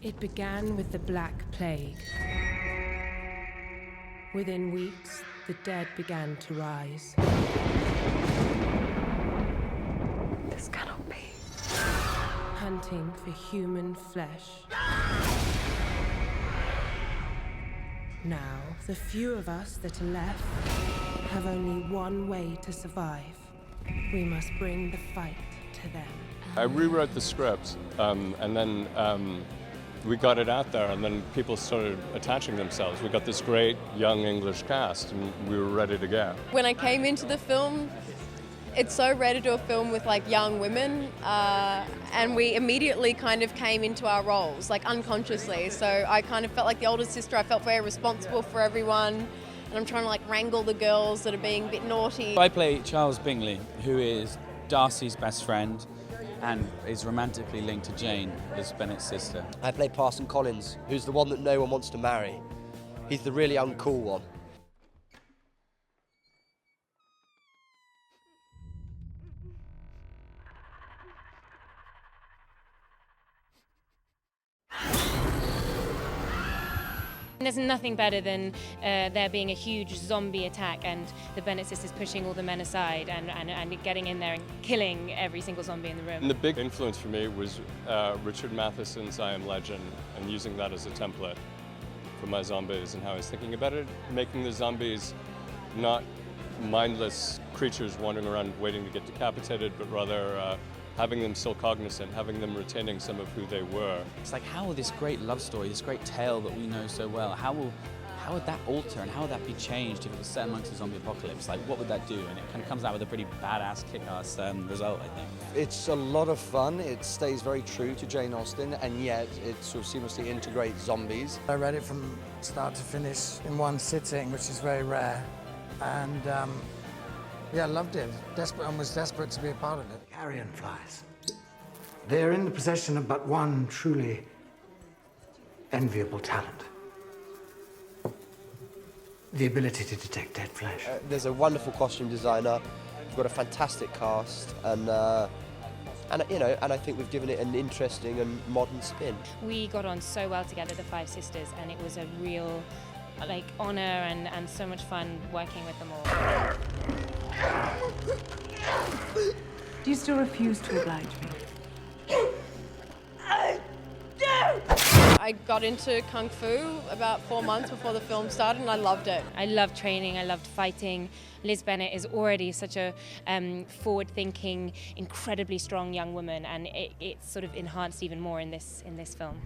It began with the Black Plague. Within weeks, the dead began to rise. This cannot be. Hunting for human flesh. Now, the few of us that are left have only one way to survive. We must bring the fight to them. I rewrote the script, and then we got it out there, and then people started attaching themselves. We got this great young English cast, and we were ready to go. When I came into the film, it's so rare to do a film with like young women, and we immediately kind of came into our roles, like unconsciously. So I kind of felt like the older sister. I felt very responsible for everyone, and I'm trying to like wrangle the girls that are being a bit naughty. I play Charles Bingley, who is Darcy's best friend and is romantically linked to Jane, Liz Bennet's sister. I play Parson Collins, who's the one that no one wants to marry. He's the really uncool one. There's nothing better than there being a huge zombie attack and the Bennett sisters pushing all the men aside and getting in there and killing every single zombie in the room. And the big influence for me was Richard Matheson's I Am Legend, and using that as a template for my zombies, and how I was thinking about it, making the zombies not mindless creatures wandering around waiting to get decapitated, but rather having them still cognizant, having them retaining some of who they were. It's like, how will this great love story, this great tale that we know so well, how would that alter and how would that be changed if it was set amongst a zombie apocalypse? Like, what would that do? And it kind of comes out with a pretty badass, kick-ass result, I think. It's a lot of fun. It stays very true to Jane Austen, and yet it sort of seamlessly integrates zombies. I read it from start to finish in one sitting, which is very rare. And yeah, loved it. Was desperate to be a part of it. Carrion flies. They're in the possession of but one truly enviable talent. The ability to detect dead flesh. There's a wonderful costume designer. We've got a fantastic cast, and I think we've given it an interesting and modern spin. We got on so well together, the five sisters, and it was a real honor and so much fun working with them all. Do you still refuse to oblige me? I got into Kung Fu about 4 months before the film started, and I loved it. I loved training, I loved fighting. Liz Bennet is already such a forward-thinking, incredibly strong young woman, and it's sort of enhanced even more in this film.